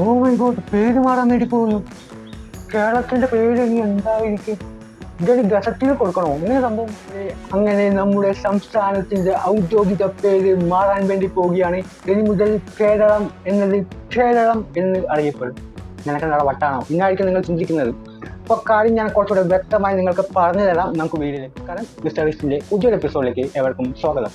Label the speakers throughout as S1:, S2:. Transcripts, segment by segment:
S1: Oh my God, പേര് മാറാൻ വേണ്ടി പോകുന്നു. കേരളത്തിന്റെ പേര് ഇനി എന്തായിരിക്കും? ഇതൊരു ഗസറ്റിൽ കൊടുക്കണോ? ഇങ്ങനെ സംഭവം. അങ്ങനെ നമ്മുടെ സംസ്ഥാനത്തിന്റെ ഔദ്യോഗിക പേര് മാറാൻ വേണ്ടി പോവുകയാണ്. ഇനി മുതൽ കേരളം എന്നത് കേരളം എന്ന് അറിയപ്പെടും. നിനക്കെന്താ വട്ടാണോ? ഇന്നായിരിക്കും നിങ്ങൾ ചിന്തിക്കുന്നത്. അപ്പൊ കാര്യം ഞാൻ കുറച്ചുകൂടെ വ്യക്തമായി നിങ്ങൾക്ക് പറഞ്ഞു തരാം. നമുക്ക് വീഡിയോയിലേക്ക് കാരണം മിസ്റ്റർ പുതിയൊരു എപ്പിസോഡിലേക്ക് ഏവർക്കും സ്വാഗതം.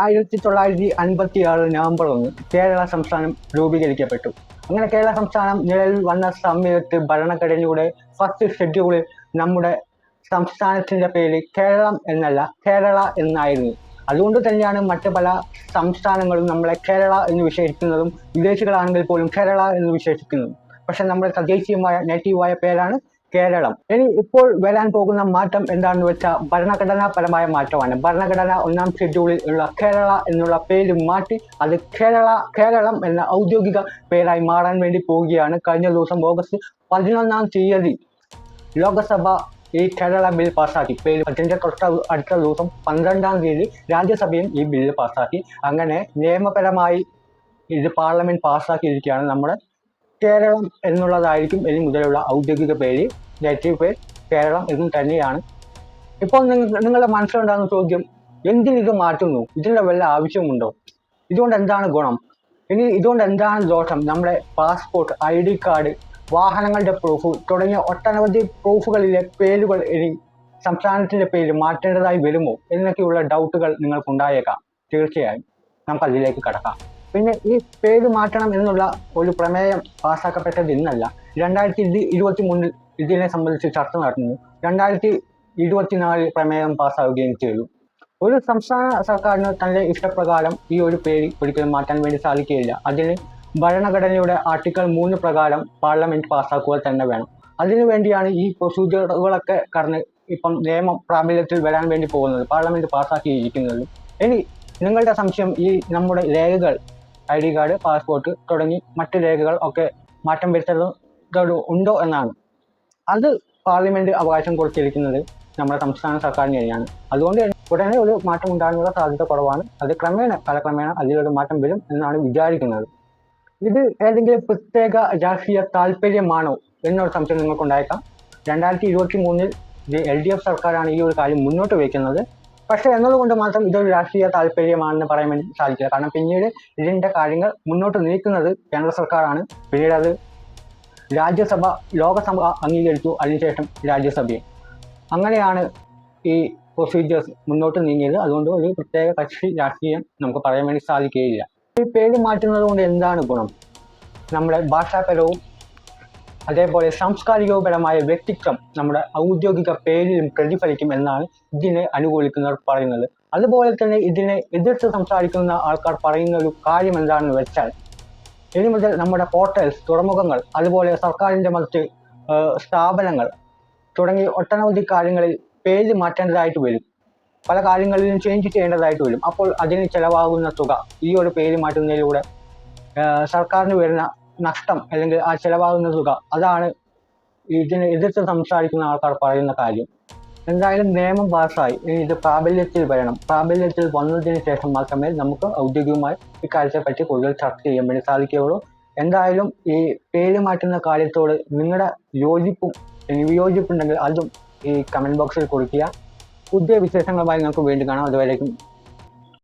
S1: 1956 നവംബർ 1 കേരള സംസ്ഥാനം രൂപീകരിക്കപ്പെട്ടു. അങ്ങനെ കേരള സംസ്ഥാനം നിലവിൽ വന്ന സമയത്ത് ഭരണഘടനയുടെ ഫസ്റ്റ് ഷെഡ്യൂളിൽ നമ്മുടെ സംസ്ഥാനത്തിന്റെ പേര് കേരളം എന്നല്ല കേരള എന്നായിരുന്നു. അതുകൊണ്ട് തന്നെയാണ് മറ്റ് പല സംസ്ഥാനങ്ങളും നമ്മളെ കേരള എന്ന് വിശേഷിക്കുന്നതും വിദേശികളാണെങ്കിൽ പോലും കേരള എന്ന് വിശേഷിക്കുന്നതും. പക്ഷെ നമ്മുടെ തദ്ദേശീയമായ നേറ്റീവായ പേരാണ് കേരളം. ഇനി ഇപ്പോൾ വരാൻ പോകുന്ന മാറ്റം എന്താണെന്ന് വെച്ചാൽ ഭരണഘടനാപരമായ മാറ്റമാണ്. ഭരണഘടന 1-ാം ഷെഡ്യൂളിൽ ഉള്ള കേരള എന്നുള്ള പേര് മാറ്റി അത് കേരളം എന്ന ഔദ്യോഗിക പേരായി മാറാൻ വേണ്ടി പോവുകയാണ്. കഴിഞ്ഞ ദിവസം ഓഗസ്റ്റ് 11-ാം തീയതി ലോകസഭ ഈ കേരള ബിൽ പാസ്സാക്കി. അതിന്റെ അടുത്ത ദിവസം 12-ാം തീയതി രാജ്യസഭയും ഈ ബില്ല് പാസ്സാക്കി. അങ്ങനെ നിയമപരമായി ഇത് പാർലമെന്റ് പാസ്സാക്കിയിരിക്കുകയാണ്. നമ്മുടെ കേരളം എന്നുള്ളതായിരിക്കും ഇനി മുതലുള്ള ഔദ്യോഗിക പേര്. നേറ്റീവ് പേര് കേരളം എന്നും തന്നെയാണ്. ഇപ്പോൾ നിങ്ങളുടെ മനസ്സിലുണ്ടാകുന്ന ചോദ്യം, എന്തിനിത് മാറ്റുന്നു? ഇതിന്റെ വല്ല ആവശ്യമുണ്ടോ? ഇതുകൊണ്ട് എന്താണ് ഗുണം? ഇനി ഇതുകൊണ്ട് എന്താണ് ദോഷം? നമ്മുടെ പാസ്പോർട്ട്, ID കാർഡ്, വാഹനങ്ങളുടെ പ്രൂഫ് തുടങ്ങിയ ഒട്ടനവധി പ്രൂഫുകളിലെ പേരുകൾ ഇനി സംസ്ഥാനത്തിന്റെ പേര് മാറ്റേണ്ടതായി വരുമോ എന്നൊക്കെയുള്ള ഡൗട്ടുകൾ നിങ്ങൾക്കുണ്ടായേക്കാം. തീർച്ചയായും നമുക്ക് അതിലേക്ക് കടക്കാം. പിന്നെ ഈ പേര് മാറ്റണം എന്നുള്ള ഒരു പ്രമേയം പാസ്സാക്കപ്പെട്ടത് ഇന്നല്ല. 2023 ഇതിനെ സംബന്ധിച്ച് ചർച്ച നടന്നു. 2024 പ്രമേയം പാസ്സാവുകയും ചെയ്തു. ഒരു സംസ്ഥാന സർക്കാരിന് തന്റെ ഇഷ്ടപ്രകാരം ഈ ഒരു പേര് ഒരിക്കലും മാറ്റാൻ വേണ്ടി സാധിക്കുകയില്ല. അതിന് ഭരണഘടനയുടെ ആർട്ടിക്കിൾ 3 പ്രകാരം പാർലമെന്റ് പാസ്സാക്കുക തന്നെ വേണം. അതിനു വേണ്ടിയാണ് ഈ പ്രൊസീജിയറുകളൊക്കെ കടന്ന് ഇപ്പം നിയമം പ്രാബല്യത്തിൽ വരാൻ വേണ്ടി പോകുന്നത്, പാർലമെന്റ് പാസ്സാക്കിയിരിക്കുന്നത്. ഇനി നിങ്ങളുടെ സംശയം ഈ നമ്മുടെ രേഖകൾ, ID കാർഡ്, പാസ്പോർട്ട് തുടങ്ങി മറ്റ് രേഖകൾ ഒക്കെ മാറ്റം വരുത്തേണ്ടത് ഉണ്ടോ എന്നാണ്. അത് പാർലമെന്റ് അവകാശം കൊടുത്തിരിക്കുന്നത് നമ്മുടെ സംസ്ഥാന സർക്കാരിന് തന്നെയാണ്. അതുകൊണ്ട് ഉടനെ ഒരു മാറ്റം ഉണ്ടാകാനുള്ള സാധ്യത കുറവാണ്. അത് കാലക്രമേണ അതിലൊരു മാറ്റം വരും എന്നാണ് വിചാരിക്കുന്നത്. ഇത് ഏതെങ്കിലും പ്രത്യേക രാഷ്ട്രീയ താല്പര്യമാണോ എന്നൊരു സംശയം നിങ്ങൾക്കുണ്ടായേക്കാം. 2023 LDF സർക്കാരാണ് ഈ ഒരു കാര്യം മുന്നോട്ട് വയ്ക്കുന്നത്. പക്ഷെ എന്നതുകൊണ്ട് മാത്രം ഇതൊരു രാഷ്ട്രീയ താല്പര്യമാണെന്ന് പറയാൻ വേണ്ടി സാധിക്കില്ല. കാരണം പിന്നീട് ഇതിന്റെ കാര്യങ്ങൾ മുന്നോട്ട് നീക്കുന്നത് കേന്ദ്ര സർക്കാരാണ്. പിന്നീട് അത് രാജ്യസഭ, ലോകസഭ അംഗീകരിച്ചു, അതിനുശേഷം രാജ്യസഭയും. അങ്ങനെയാണ് ഈ പ്രൊസീജിയേഴ്സ് മുന്നോട്ട് നീങ്ങിയത്. അതുകൊണ്ട് ഒരു പ്രത്യേക കക്ഷി രാഷ്ട്രീയം നമുക്ക് പറയാൻ വേണ്ടി സാധിക്കുകയില്ല. ഈ പേര് മാറ്റുന്നത് കൊണ്ട് എന്താണ് ഗുണം? നമ്മുടെ ഭാഷാപരവും അതേപോലെ സാംസ്കാരികപരമായ വ്യക്തിത്വം നമ്മുടെ ഔദ്യോഗിക പേരിലും പ്രതിഫലിക്കും എന്നാണ് ഇതിനെ അനുകൂലിക്കുന്നവർ പറയുന്നത്. അതുപോലെ തന്നെ ഇതിനെ എതിർത്ത് സംസാരിക്കുന്ന ആൾക്കാർ പറയുന്ന ഒരു കാര്യം എന്താണെന്ന് വെച്ചാൽ, ഇനി മുതൽ നമ്മുടെ ഹോട്ടൽസ്, തുറമുഖങ്ങൾ, അതുപോലെ സർക്കാരിൻ്റെ മറ്റ് സ്ഥാപനങ്ങൾ തുടങ്ങി ഒട്ടനവധി കാര്യങ്ങളിൽ പേര് മാറ്റേണ്ടതായിട്ട് വരും. പല കാര്യങ്ങളിലും ചേഞ്ച് ചെയ്യേണ്ടതായിട്ട് വരും. അപ്പോൾ അതിന് ചിലവാകുന്ന തുക, ഈ ഒരു പേര് മാറ്റുന്നതിലൂടെ സർക്കാരിന് വരുന്ന നഷ്ടം അല്ലെങ്കിൽ ആ ചിലവാകുന്ന തുക, അതാണ് ഇതിനെ എതിർത്ത് സംസാരിക്കുന്ന ആൾക്കാർ പറയുന്ന കാര്യം. എന്തായാലും നിയമം പാസ്സായി, ഇനി ഇത് പ്രാബല്യത്തിൽ വരണം. പ്രാബല്യത്തിൽ വന്നതിന് ശേഷം മാത്രമേ നമുക്ക് ഔദ്യോഗികമായി ഇക്കാര്യത്തെ പറ്റി കൂടുതൽ ചർച്ച ചെയ്യാൻ വേണ്ടി സാധിക്കുകയുള്ളൂ. എന്തായാലും ഈ പേര് മാറ്റുന്ന കാര്യത്തോട് നിങ്ങളുടെ യോജിപ്പും വിയോജിപ്പുണ്ടെങ്കിൽ അതും ഈ കമന്റ് ബോക്സിൽ കൊടുക്കുക. പുതിയ വിശേഷങ്ങളുമായി നമുക്ക് വീണ്ടും കാണാം. അതുവരേക്കും